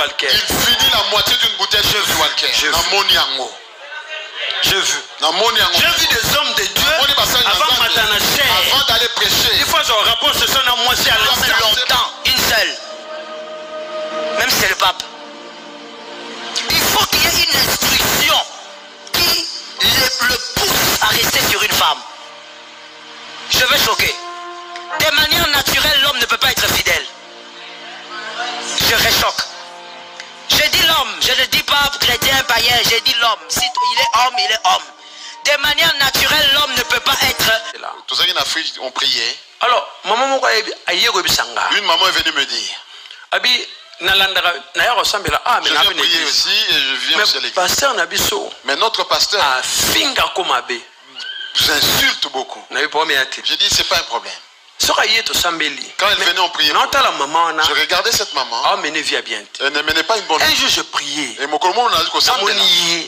Walker. Il finit la moitié d'une bouteille de jus Walker. J'ai vu des hommes de Dieu avant Matanaché. Avant d'aller prêcher. Il faut que je rapport ce son à moi, c'est à l'instant longtemps. Une seule. Même si c'est le pape. Il faut qu'il y ait une instruction qui le pousse à rester sur une femme. Je veux choquer. De manière naturelle, l'homme ne peut pas être fidèle. Je réchoque. Je dis l'homme, je ne dis pas chrétien, païen, je dis l'homme. Si il est homme, il est homme. De manière naturelle, l'homme ne peut pas être là. Tous ceux qui en Afrique ont prié. Alors, maman, une maman est venue me dire. Abi, je viens prier aussi et je viens aussi à l'église. Pasteur Nabiso. Mais notre pasteur vous insulte beaucoup. J'ai dit, c'est pas un problème. Quand elle venait en prier, je regardais cette maman. Elle ne menait pas une bonne vie. Un jour, je priais.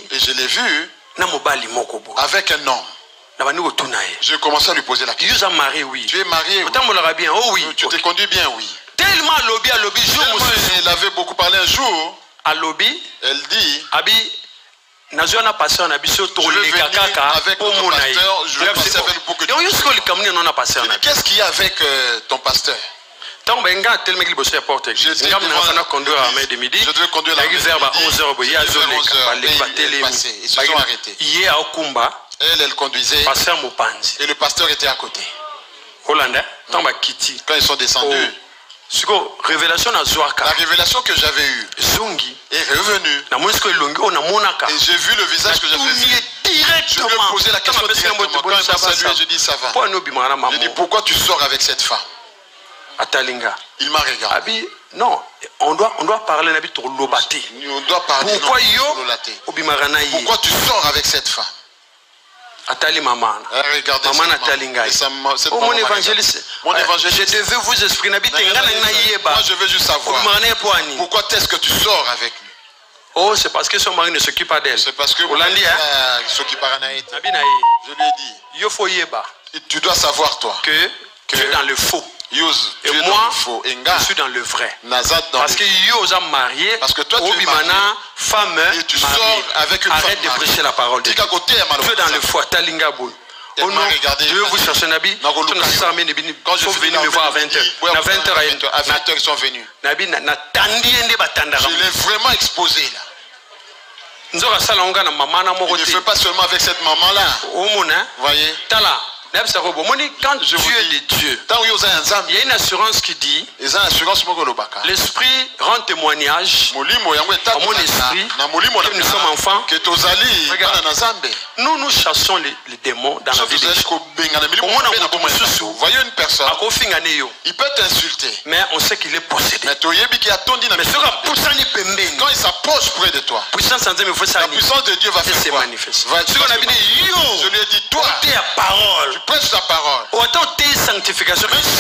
Et je l'ai vu avec un homme. Je commençais à lui poser la question. Tu es marié? Oui. Tu te conduis bien? Oui. Tellement elle avait beaucoup parlé un jour. Elle dit, je vais venir avec ton pasteur, je vais passer avec beaucoup de gens. Qu'est-ce qu'il y a avec ton pasteur? Je devais conduire la midi, vers 11h, ils se sont arrêtés. Elle conduisait et le pasteur était à côté. Quand ils sont descendus, la révélation que j'avais eue est revenue. Et j'ai vu le visage que j'avais vu. Je lui ai posé la question directement. Quand il m'a salué, je dis ça va. Je dis pourquoi tu sors avec cette femme? Il m'a regardé. Non, on doit parler. On doit parler. Pourquoi tu sors avec cette femme? Regardez mon évangéliste. Je devais vous exprimer. Moi je veux juste savoir pourquoi est-ce que tu sors avec lui? Oh, c'est parce que son mari ne s'occupe pas d'elle. C'est parce que mon mari ne s'occupe pas d'elle. Je lui ai dit, tu dois savoir toi que tu es dans le faux. Et moi, je suis dans le vrai. Parce que yo marié, parce que toi tu es marié, femme, et tu sors avec une femme. Arrête de prêcher la parole de Dieu. Tu es dans le faux. Je vais vous chercher un habit. Quand ils sont venus me voir à 20h. À 20h, ils sont venus. Je l'ai vraiment exposé là. Il ne fait pas seulement avec cette maman-là. Voyez. Quand Dieu est de Dieu, il y a une assurance qui dit l'esprit rend témoignage à mon esprit que nous sommes enfants. Nous chassons les démons dans la vie de Dieu. Voyez une personne, il peut t'insulter, mais on sait qu'il est possédé. Mais quand il s'approche près de toi, la puissance de Dieu va faire quoi? Je lui ai dit, toi, tu prêches la parole. Même si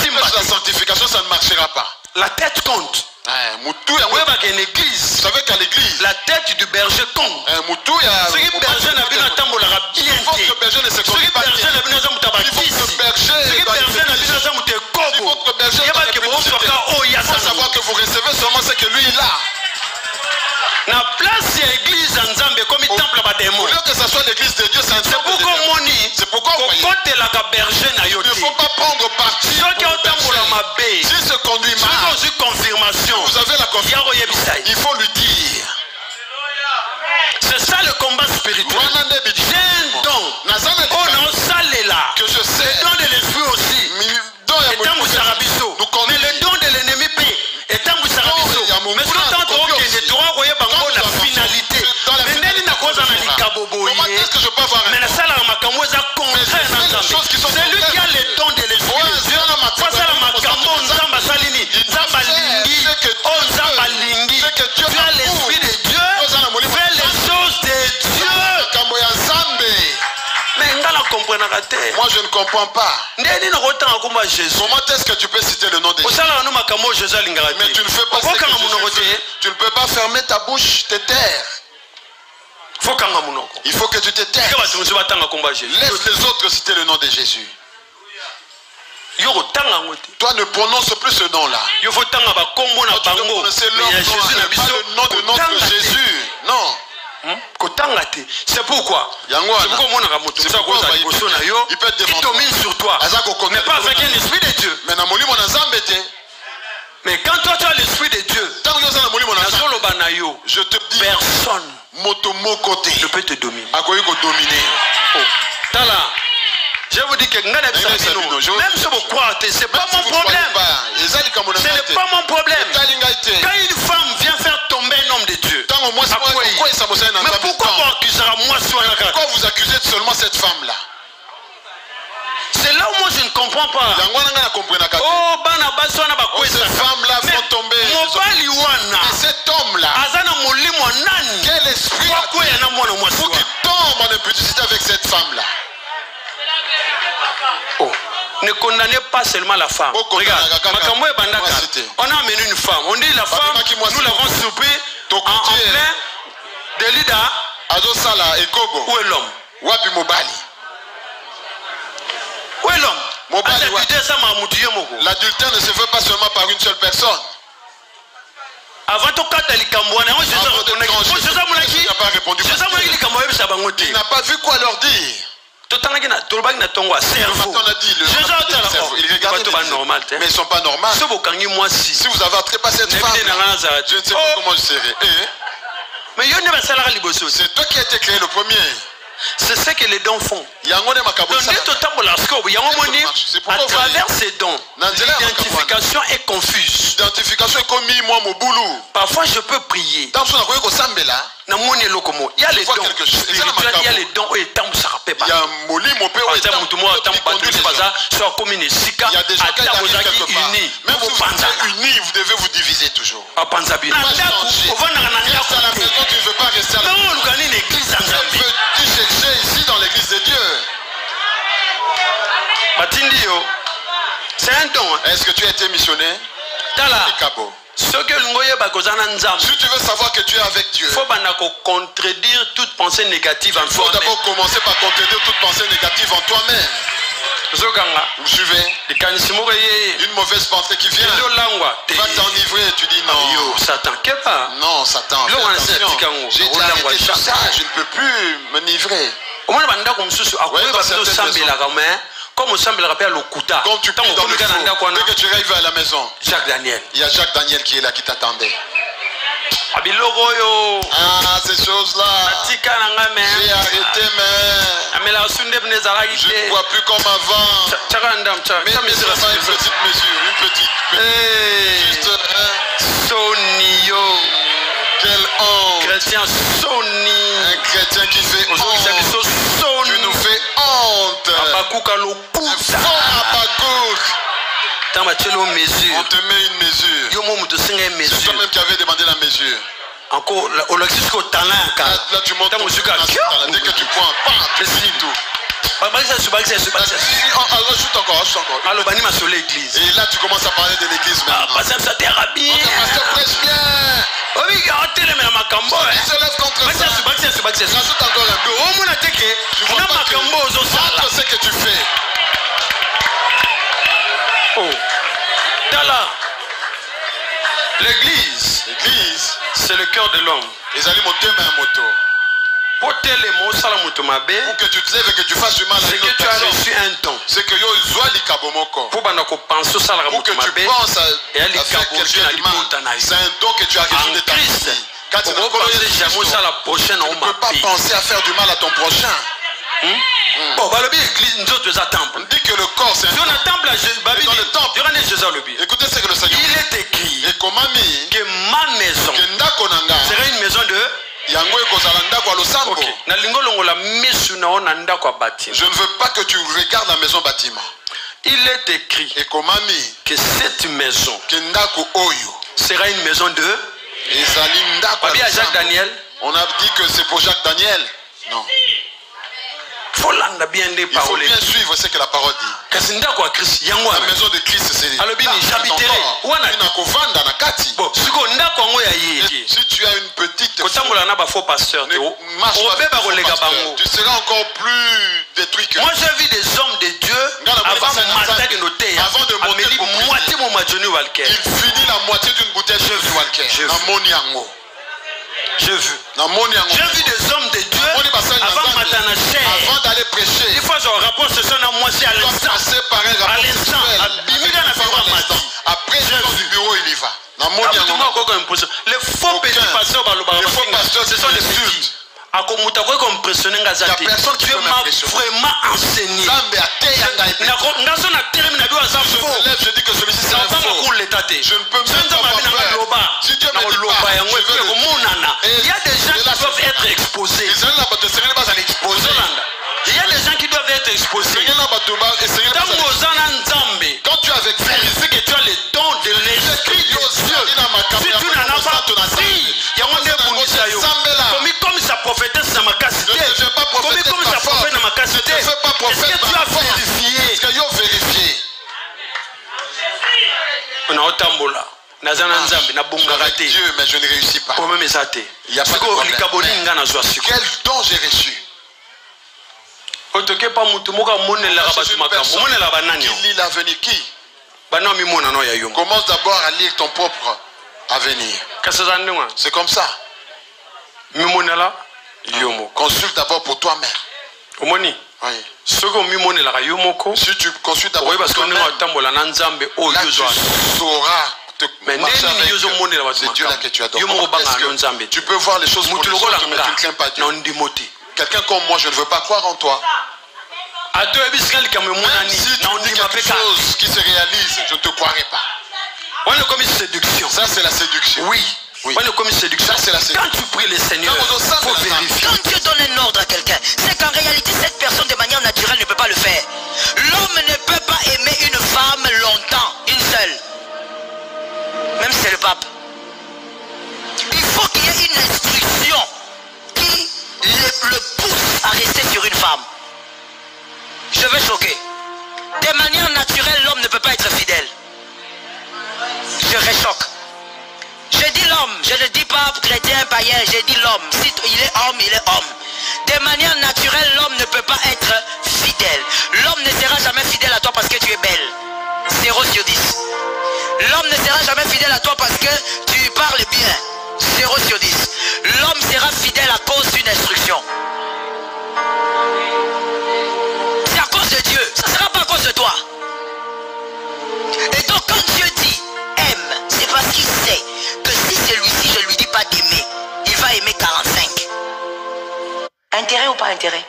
tu prêches la sanctification, ça ne marchera pas. La tête compte. Vous savez qu'à l'église, la tête du berger compte. Si votre berger ne se conduit pas bien, si votre berger il faut savoir que vous recevez seulement ce que lui il a. Na place ya église nzambe comme temple ba démon. Au lieu que ça soit l'église de Dieu, c'est un temple de démon. C'est pourquoi il ne faut pas prendre parti. S'il se conduit mal, vous avez la confirmation. Il faut lui dire. C'est ça le combat spirituel. J'ai un don. Que je sais. Le don de l'esprit aussi. Mais le don de l'ennemi paie. Mais comment est-ce que je peux avoir un c'est lui qui a le don de l'esprit. Tu as l'esprit de Dieu. Fais les choses de Dieu. Moi je ne comprends pas. Comment est-ce que tu peux citer le nom de Jésus? Mais tu ne fais pas ce que Jésus fait. Tu ne peux pas fermer ta bouche, te taire. Il faut que tu te taires. Laisse les autres citer le nom de Jésus. Toi ne prononce plus ce nom-là. nom de notre Jésus. Non. C'est pourquoi il peut te domine sur toi, mais pas avec un esprit de Dieu. Mais quand toi tu as l'esprit de Dieu, je te dis, personne ne peut te dominer. Je vous dis que même si vous croyez, ce n'est pas mon problème. Ce n'est pas mon problème. Quand une femme vient faire tomber un homme de Dieu, mais pourquoi vous accusez seulement cette femme-là? C'est là où moi je ne comprends pas. Oh, ces femmes-là font tomber. Et cet homme-là, quel esprit pour qu'il tombe en impudicité avec cette femme-là? Oh. Ne condamnez pas seulement la femme. Regarde, on a amené une femme. On dit la femme, nous l'avons surpris en plein délit où est l'homme? Où est l'homme? L'adultère ne se fait pas seulement par une seule personne. Avant tout cas, il n'a pas vu quoi leur dire. Il regarde normal, mais ils ne sont pas normaux. Si vous avez attrapé cette femme, je ne sais pas comment je serai. C'est toi qui as été créé le premier. C'est ce que les dons font. À travers ces dons, l'identification est confuse. Parfois je peux prier. Il y a les dons spirituels, il y a les dons et il y a des gens qui unis. Même si vous êtes unis, vous devez vous diviser toujours. Tu ne veux pas rester à la maison. Tu cherches ici dans l'église de Dieu. C'est un don. Est-ce que tu as été missionné? Si tu veux savoir que tu es avec Dieu, il faut contredire toute pensée négative en toi-même. Il faut d'abord commencer par contredire toute pensée négative en toi-même. Vous suivez? Une mauvaise pensée qui vient va t'enivrer. Tu dis non. Non, Satan. J'ai été arrêté sur ça. Je ne peux plus me nivrer. Comme tu pries dans le faux, dès que tu arrives à la maison, Jacques Daniel. Il y a Jacques Daniel qui est là, qui t'attendait. Ah, ces choses-là, j'ai arrêté, mais je ne vois plus comme avant. Mais seulement une petite mesure, une petite. Juste Sonio. Quelle honte. Chrétien Soni. Un chrétien qui fait honte. Tu nous fais honte. On te met une mesure. C'est toi-même qui avais demandé la mesure. Encore, là tu montes ton talent. Dès que tu prends, tu finis tout. Ajoute encore. Et là tu commences à parler de l'église maintenant. Pasteur prêche bien. Il se lève contre ça. Rajoute encore un peu. Tu vois pas que ce que tu fais. Oh. L'église, c'est le cœur de l'homme. Ils allaient monter un moto. Pour que tu te lèves et que tu fasses du mal à une autre personne, c'est que tu as reçu un don. C'est que pour que tu penses à faire quelqu'un du mal. C'est un don que tu as reçu de ta vie. Quand tu ne peux pas penser à faire du mal à ton prochain. Bon, on dit que le corps c'est un temple. Dans le temple, écoutez ce que le Seigneur dit. Il est écrit que ma maison sera une maison de Je ne veux pas que tu regardes la maison bâtiment. Il est écrit que cette maison sera une maison de Jacques Daniel. On a dit que c'est pour Jacques Daniel. Non. Il faut bien suivre ce que la parole dit. La maison de Christ, c'est si tu as une petite tu seras encore plus détruit que. Moi j'ai vu des hommes de Dieu avant de monter, il finit la moitié d'une bouteille de Walker. J'ai vu. J'ai vu des hommes de Dieu avant matin avant d'aller prêcher. Des fois, je rapporte ce son à moi, c'est à l'instant. Après, du bureau, il y va. Les faux petits pasteurs, ce sont les petits. Il y a personne qui peut vraiment enseigner. Je dis que celui-ci c'est un faux. Je ne peux même pas faire. Si Dieu me dit pas, il y a des gens qui doivent être exposés. Il y a des gens qui doivent être exposés. Quand tu as vérifié que tu as les dons de l'esprit de Dieu, si tu n'en as pas, comme ça prophétesse dans ma casité, comme ça prophète dans ma casité, est-ce que tu as vérifié? Est-ce que tu as vérifié? On a otambola. Dieu, mais je ne réussis pas. Il y a pas de problème. Quel don j'ai reçu? Qui lit l'avenir? Qui? Commence d'abord à lire ton propre avenir. C'est comme ça. Consulte d'abord pour toi-même. Oui. Si tu consultes d'abord pour toi-même, là tu sauras marcher avec c'est Dieu là que tu adores. Tu peux voir les choses pour les autres, mais tu ne crains pas Dieu. Quelqu'un comme moi, je ne veux pas croire en toi. Même si tu dis quelque chose qui se réalise, je ne te croirai pas. Ça c'est la séduction. Oui. Ça, c'est la séduction. Quand tu pries le Seigneur, il faut vérifier. Quand Dieu donne un ordre à quelqu'un, c'est qu'en réalité cette personne de manière naturelle ne peut pas le faire. L'homme ne peut pas aimer une femme longtemps, une seule. Même si c'est le pape. Il faut qu'il y ait une instruction qui le pousse à rester sur une femme. Je veux choquer. De manière naturelle, l'homme ne peut pas être fidèle. Je réchoque. Je dis l'homme, je ne dis pas chrétien, païen, je dis l'homme. Si il est homme, il est homme. De manière naturelle, l'homme ne peut pas être fidèle. L'homme ne sera jamais fidèle à toi parce que tu es belle. 0 sur 10. L'homme ne sera jamais fidèle à toi parce que tu parles bien. 0 sur 10. L'homme sera fidèle à cause d'une instruction. C'est à cause de Dieu. Ça ne sera pas à cause de toi. Et donc quand Dieu dit aime, c'est parce qu'il sait que si celui-ci je ne lui dis pas d'aimer, il va aimer 45. Intérêt ou pas intérêt?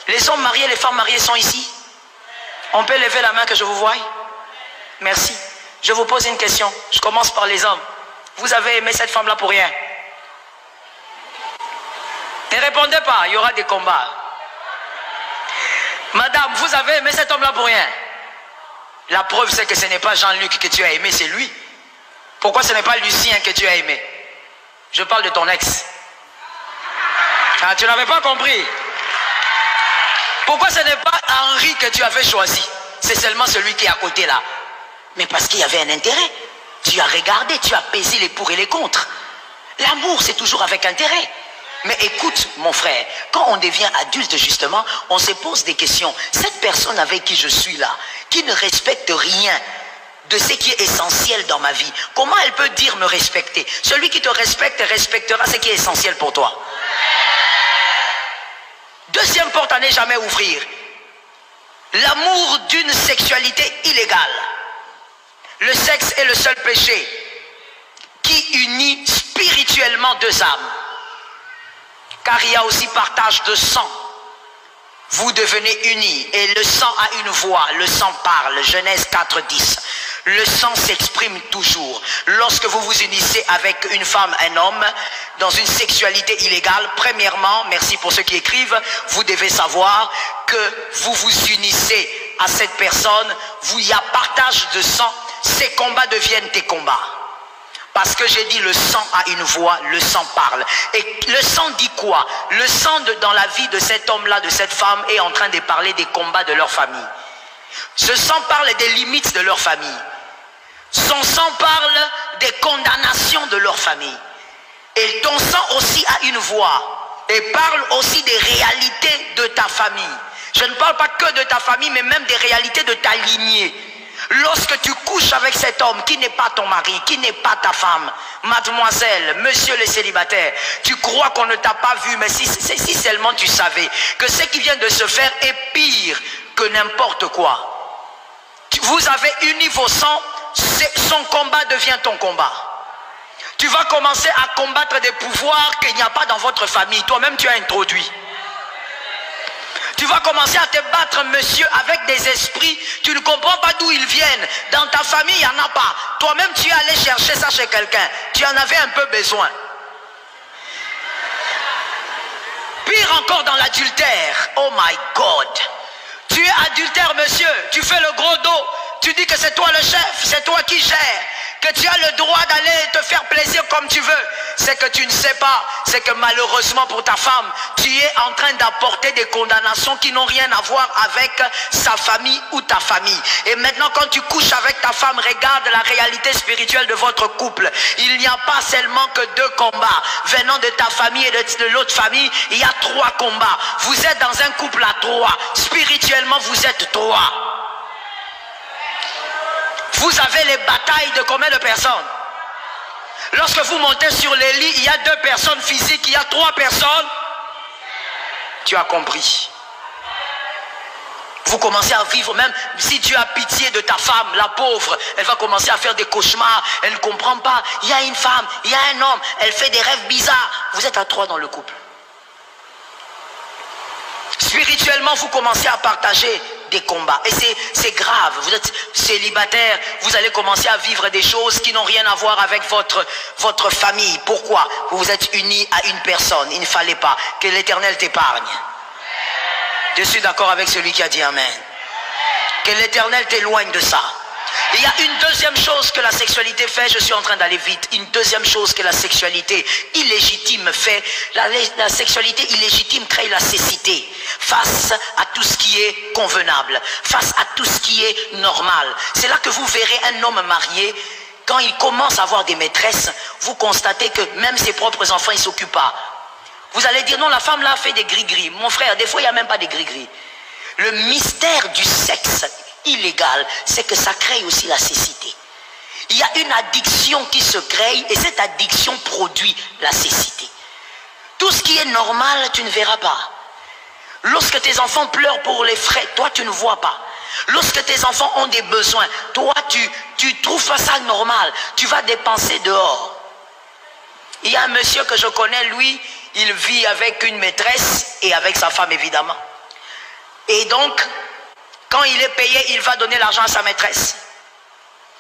Les hommes mariés, les femmes mariées sont ici. On peut lever la main que je vous voie? Merci. Je vous pose une question. Je commence par les hommes. Vous avez aimé cette femme-là pour rien? Ne répondez pas, il y aura des combats. Madame, vous avez aimé cet homme-là pour rien? La preuve, c'est que ce n'est pas Jean-Luc que tu as aimé, c'est lui. Pourquoi ce n'est pas Lucien que tu as aimé? Je parle de ton ex. Ah, tu n'avais pas compris. Pourquoi ce n'est pas Henri que tu avais choisi? C'est seulement celui qui est à côté là. Mais parce qu'il y avait un intérêt. Tu as regardé, tu as pesé les pour et les contre. L'amour, c'est toujours avec intérêt. Mais écoute, mon frère, quand on devient adulte, justement, on se pose des questions. Cette personne avec qui je suis là, qui ne respecte rien de ce qui est essentiel dans ma vie, comment elle peut dire me respecter? Celui qui te respecte respectera ce qui est essentiel pour toi. Deuxième porte à ne jamais ouvrir. L'amour d'une sexualité illégale. Le sexe est le seul péché qui unit spirituellement deux âmes. Car il y a aussi partage de sang. Vous devenez unis et le sang a une voix, le sang parle. Genèse 4:10. Le sang s'exprime toujours. Lorsque vous vous unissez avec une femme, un homme, dans une sexualité illégale, premièrement, merci pour ceux qui écrivent, vous devez savoir que vous vous unissez à cette personne, il y a partage de sang, ces combats deviennent tes combats. Parce que j'ai dit le sang a une voix, le sang parle. Et le sang dit quoi? Le sang dans la vie de cet homme-là, de cette femme, est en train de parler des combats de leur famille. Ce sang parle des limites de leur famille. Son sang parle des condamnations de leur famille. Et ton sang aussi a une voix. Et parle aussi des réalités de ta famille. Je ne parle pas que de ta famille, mais même des réalités de ta lignée. Lorsque tu couches avec cet homme qui n'est pas ton mari, qui n'est pas ta femme, mademoiselle, monsieur le célibataire, tu crois qu'on ne t'a pas vu, mais si seulement tu savais que ce qui vient de se faire est pire que n'importe quoi. Vous avez uni vos sangs, son combat devient ton combat. Tu vas commencer à combattre des pouvoirs qu'il n'y a pas dans votre famille. Toi-même, tu as introduit. Tu vas commencer à te battre, monsieur, avec des esprits. Tu ne comprends pas d'où ils viennent. Dans ta famille, il n'y en a pas. Toi-même, tu es allé chercher ça chez quelqu'un. Tu en avais un peu besoin. Pire encore dans l'adultère. Oh my God. Tu es adultère, monsieur. Tu fais le gros dos. Tu dis que c'est toi le chef. C'est toi qui gères. Que tu as le droit d'aller te faire plaisir comme tu veux. C'est que tu ne sais pas, c'est que malheureusement pour ta femme, tu es en train d'apporter des condamnations qui n'ont rien à voir avec sa famille ou ta famille. Et maintenant quand tu couches avec ta femme, regarde la réalité spirituelle de votre couple. Il n'y a pas seulement que 2 combats. Venant de ta famille et de l'autre famille, il y a 3 combats. Vous êtes dans un couple à 3. Spirituellement, vous êtes 3. Vous avez les batailles de combien de personnes? Lorsque vous montez sur les lits, il y a 2 personnes physiques, il y a 3 personnes. Tu as compris. Vous commencez à vivre, même si tu as pitié de ta femme, la pauvre, elle va commencer à faire des cauchemars, elle ne comprend pas. Il y a une femme, il y a un homme, elle fait des rêves bizarres. Vous êtes à 3 dans le couple. Spirituellement, vous commencez à partager des combats. Et c'est grave. Vous êtes célibataire, vous allez commencer à vivre des choses qui n'ont rien à voir avec votre famille. Pourquoi? Vous vous êtes unis à une personne. Il ne fallait pas. Que l'Éternel t'épargne. Je suis d'accord avec celui qui a dit Amen. Que l'Éternel t'éloigne de ça. Il y a une deuxième chose que la sexualité fait, je suis en train d'aller vite, une deuxième chose que la sexualité illégitime fait, la sexualité illégitime crée la cécité face à tout ce qui est convenable, face à tout ce qui est normal. C'est là que vous verrez un homme marié, quand il commence à avoir des maîtresses, vous constatez que même ses propres enfants, il ne s'occupe pas. Vous allez dire, non, la femme là fait des gris-gris. Mon frère, des fois, il n'y a même pas des gris-gris. Le mystère du sexe illégal, c'est que ça crée aussi la cécité. Il y a une addiction qui se crée et cette addiction produit la cécité. Tout ce qui est normal, tu ne verras pas. Lorsque tes enfants pleurent pour les frais, toi tu ne vois pas. Lorsque tes enfants ont des besoins, toi tu trouves pas ça normal. Tu vas dépenser dehors. Il y a un monsieur que je connais, lui, il vit avec une maîtresse et avec sa femme évidemment. Et donc, quand il est payé, il va donner l'argent à sa maîtresse.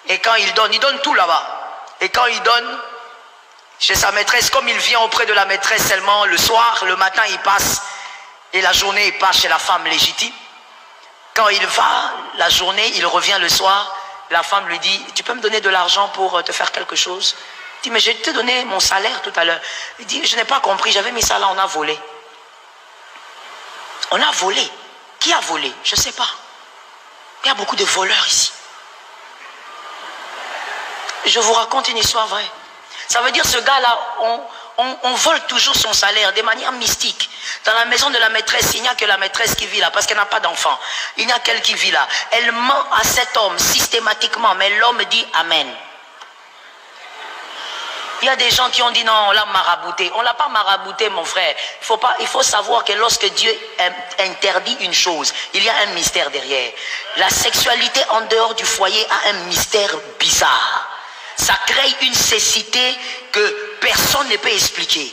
Et quand il donne tout là-bas. Et quand il donne chez sa maîtresse, comme il vient auprès de la maîtresse seulement le soir, le matin il passe, et la journée il passe chez la femme légitime. Quand il va, la journée, il revient le soir, la femme lui dit, tu peux me donner de l'argent pour te faire quelque chose? Il dit, mais je t'ai donné mon salaire tout à l'heure. Il dit, je n'ai pas compris, j'avais mis ça là, on a volé. On a volé. Qui a volé? Je ne sais pas. Il y a beaucoup de voleurs ici. Je vous raconte une histoire vraie. Ça veut dire ce gars-là, on vole toujours son salaire de manière mystique. Dans la maison de la maîtresse, il n'y a que la maîtresse qui vit là, parce qu'elle n'a pas d'enfant. Il n'y a qu'elle qui vit là. Elle ment à cet homme systématiquement, mais l'homme dit Amen. Il y a des gens qui ont dit non, on l'a marabouté. On ne l'a pas marabouté, mon frère. Il faut savoir que lorsque Dieu interdit une chose, il y a un mystère derrière. La sexualité en dehors du foyer a un mystère bizarre. Ça crée une cécité que personne ne peut expliquer.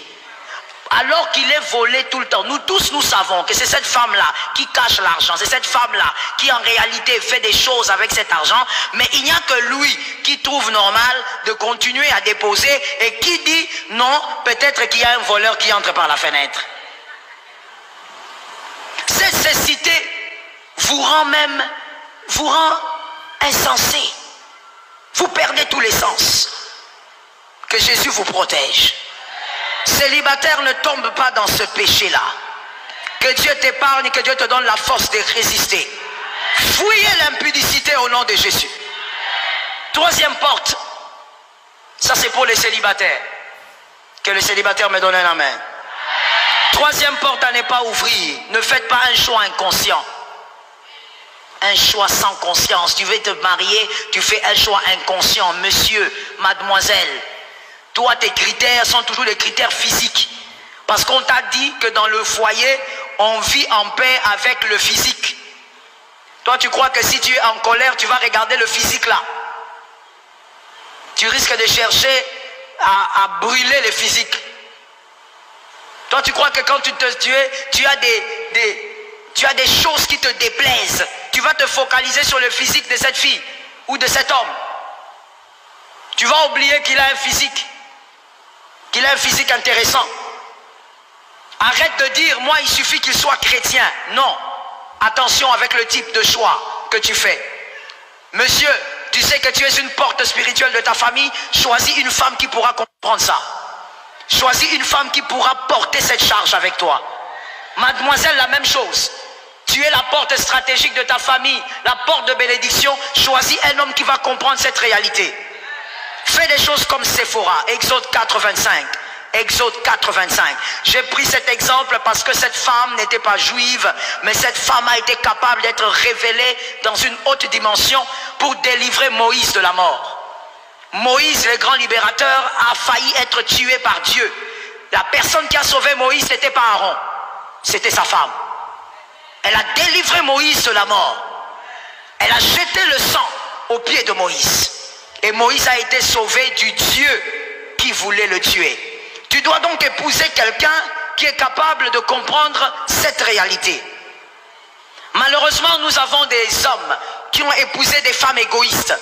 Alors qu'il est volé tout le temps. Nous tous, nous savons que c'est cette femme-là qui cache l'argent. C'est cette femme-là qui en réalité fait des choses avec cet argent. Mais il n'y a que lui qui trouve normal de continuer à déposer et qui dit non, peut-être qu'il y a un voleur qui entre par la fenêtre. Cette cécité vous rend insensé. Vous perdez tous les sens. Que Jésus vous protège. Célibataire, ne tombe pas dans ce péché-là. Que Dieu t'épargne, que Dieu te donne la force de résister. Fuyez l'impudicité au nom de Jésus. Troisième porte. Ça c'est pour les célibataires. Que le célibataire me donne un amen. Troisième porte à ne pas ouvrir. Ne faites pas un choix inconscient. Un choix sans conscience. Tu veux te marier, tu fais un choix inconscient. Monsieur, mademoiselle, toi tes critères sont toujours les critères physiques. Parce qu'on t'a dit que dans le foyer, on vit en paix avec le physique. Toi tu crois que si tu es en colère, tu vas regarder le physique là. Tu risques de chercher à brûler le physique. Toi tu crois que quand tu as des choses qui te déplaisent. Tu vas te focaliser sur le physique de cette fille ou de cet homme. Tu vas oublier qu'il a un physique. Qu'il a un physique intéressant. Arrête de dire, moi il suffit qu'il soit chrétien. Non. Attention avec le type de choix que tu fais. Monsieur, tu sais que tu es une porte spirituelle de ta famille. Choisis une femme qui pourra comprendre ça. Choisis une femme qui pourra porter cette charge avec toi. Mademoiselle, la même chose. Tu es la porte stratégique de ta famille, la porte de bénédiction. Choisis un homme qui va comprendre cette réalité. Fais des choses comme Séphora, Exode 4:25. Exode 4:25. J'ai pris cet exemple parce que cette femme n'était pas juive, mais cette femme a été capable d'être révélée dans une haute dimension pour délivrer Moïse de la mort. Moïse, le grand libérateur, a failli être tué par Dieu. La personne qui a sauvé Moïse, ce n'était pas Aaron, c'était sa femme. Elle a délivré Moïse de la mort. Elle a jeté le sang aux pieds de Moïse. Et Moïse a été sauvé du Dieu qui voulait le tuer. Tu dois donc épouser quelqu'un qui est capable de comprendre cette réalité. Malheureusement, nous avons des hommes qui ont épousé des femmes égoïstes.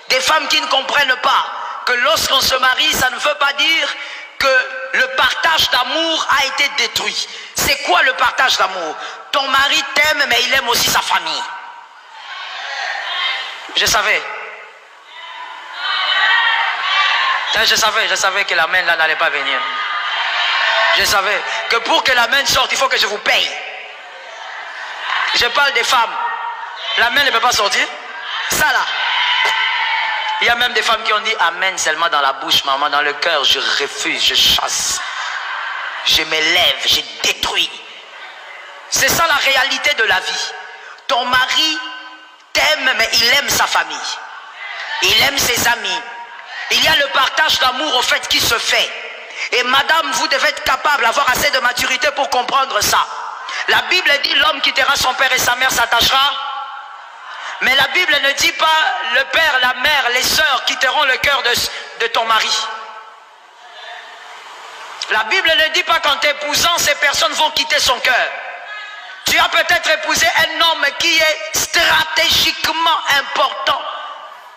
Des femmes qui ne comprennent pas que lorsqu'on se marie, ça ne veut pas dire que le partage d'amour a été détruit. C'est quoi le partage d'amour? Ton mari t'aime, mais il aime aussi sa famille. Je savais. Je savais que la main là n'allait pas venir. Je savais que pour que la main sorte, il faut que je vous paye. Je parle des femmes. La main ne peut pas sortir. Ça là. Il y a même des femmes qui ont dit amen seulement dans la bouche, maman, dans le cœur, je refuse, je chasse. Je m'élève, je détruis. C'est ça la réalité de la vie. Ton mari t'aime, mais il aime sa famille. Il aime ses amis. Il y a le partage d'amour au fait qui se fait. Et madame, vous devez être capable d'avoir assez de maturité pour comprendre ça. La Bible dit l'homme quittera son père et sa mère s'attachera. Mais la Bible ne dit pas le père, la mère, les sœurs quitteront le cœur de ton mari. La Bible ne dit pas qu'en t'épousant, ces personnes vont quitter son cœur. Tu as peut-être épousé un homme qui est stratégiquement important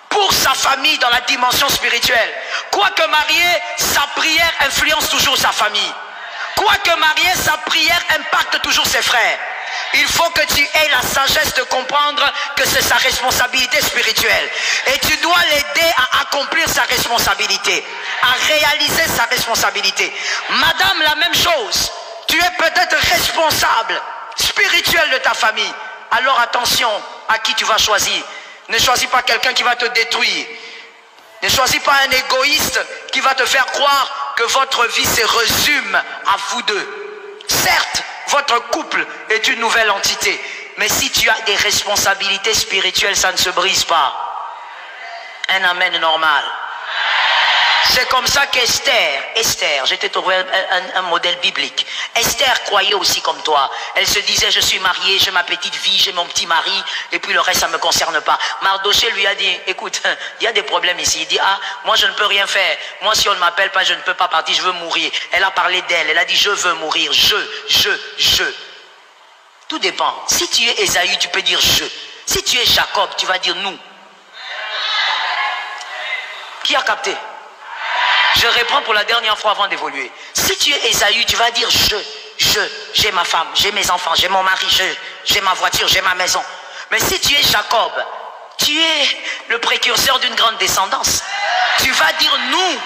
pour sa famille dans la dimension spirituelle. Quoique marié, sa prière influence toujours sa famille. Quoique marié, sa prière impacte toujours ses frères. Il faut que tu aies la sagesse de comprendre que c'est sa responsabilité spirituelle. Et tu dois l'aider à accomplir sa responsabilité, à réaliser sa responsabilité. Madame, la même chose. Tu es peut-être responsable spirituel de ta famille. Alors attention à qui tu vas choisir. Ne choisis pas quelqu'un qui va te détruire. Ne choisis pas un égoïste qui va te faire croire que votre vie se résume à vous deux. Certes, votre couple est une nouvelle entité. Mais si tu as des responsabilités spirituelles, ça ne se brise pas. Un amen normal. C'est comme ça qu'Esther, je t'ai trouvé un modèle biblique. Esther croyait aussi comme toi. Elle se disait, je suis mariée, j'ai ma petite vie, j'ai mon petit mari, et puis le reste, ça ne me concerne pas. Mardoché lui a dit, écoute, il y a des problèmes ici. Il dit, ah, moi je ne peux rien faire. Moi si on ne m'appelle pas, je ne peux pas partir, je veux mourir. Elle a parlé d'elle, elle a dit, je veux mourir, je. Tout dépend. Si tu es Ésaü, tu peux dire je. Si tu es Jacob, tu vas dire nous. Qui a capté? Je reprends pour la dernière fois avant d'évoluer. Si tu es Ésaü, tu vas dire j'ai ma femme, j'ai mes enfants, j'ai mon mari, j'ai ma voiture, j'ai ma maison. Mais si tu es Jacob, tu es le précurseur d'une grande descendance. Tu vas dire nous.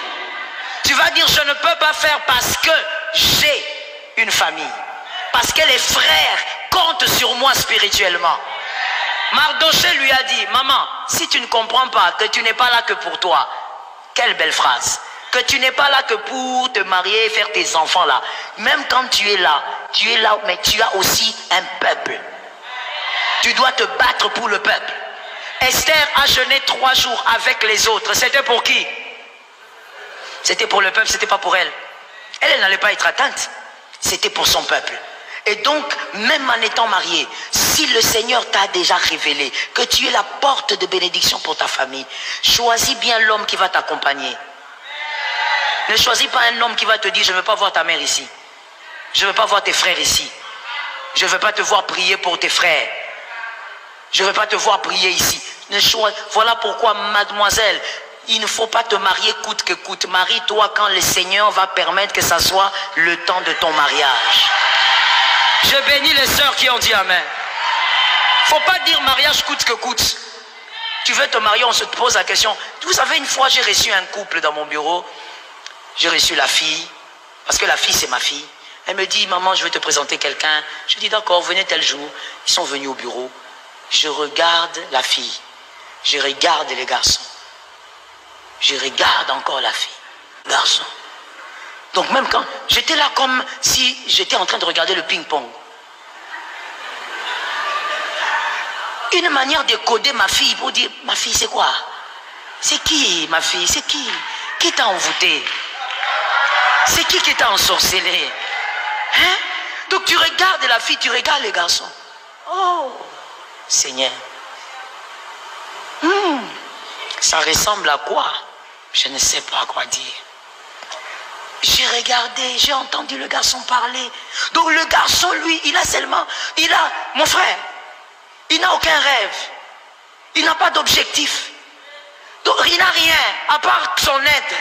Tu vas dire je ne peux pas faire parce que j'ai une famille. Parce que les frères comptent sur moi spirituellement. Mardoché lui a dit, maman, si tu ne comprends pas que tu n'es pas là que pour toi, quelle belle phrase. Que tu n'es pas là que pour te marier et faire tes enfants là. Même quand tu es là, mais tu as aussi un peuple. Tu dois te battre pour le peuple. Esther a jeûné 3 jours avec les autres. C'était pour qui? C'était pour le peuple, c'était pas pour elle. Elle n'allait pas être atteinte. C'était pour son peuple. Et donc, même en étant mariée, si le Seigneur t'a déjà révélé que tu es la porte de bénédiction pour ta famille, choisis bien l'homme qui va t'accompagner. Ne choisis pas un homme qui va te dire, je ne veux pas voir ta mère ici. Je ne veux pas voir tes frères ici. Je ne veux pas te voir prier pour tes frères. Je ne veux pas te voir prier ici. Voilà pourquoi, mademoiselle, il ne faut pas te marier coûte que coûte. Marie-toi quand le Seigneur va permettre que ça soit le temps de ton mariage. Je bénis les sœurs qui ont dit amen. Il ne faut pas dire mariage coûte que coûte. Tu veux te marier, on se pose la question. Vous savez, une fois, j'ai reçu un couple dans mon bureau. J'ai reçu la fille, parce que la fille, c'est ma fille. Elle me dit, maman, je vais te présenter quelqu'un. Je dis, d'accord, venez tel jour. Ils sont venus au bureau. Je regarde la fille. Je regarde les garçons. Je regarde encore la fille. Garçon. Donc même quand j'étais là comme si j'étais en train de regarder le ping-pong. Une manière de coder ma fille pour dire, ma fille c'est quoi? C'est qui ma fille? C'est qui? Qui t'a envoûté? C'est qui t'a ensorcelé? Hein? Donc tu regardes la fille, tu regardes les garçons. Oh, Seigneur. Ça ressemble à quoi? Je ne sais pas quoi dire. J'ai regardé, j'ai entendu le garçon parler. Donc le garçon, lui, mon frère, il n'a aucun rêve. Il n'a pas d'objectif. Donc il n'a rien, à part son être.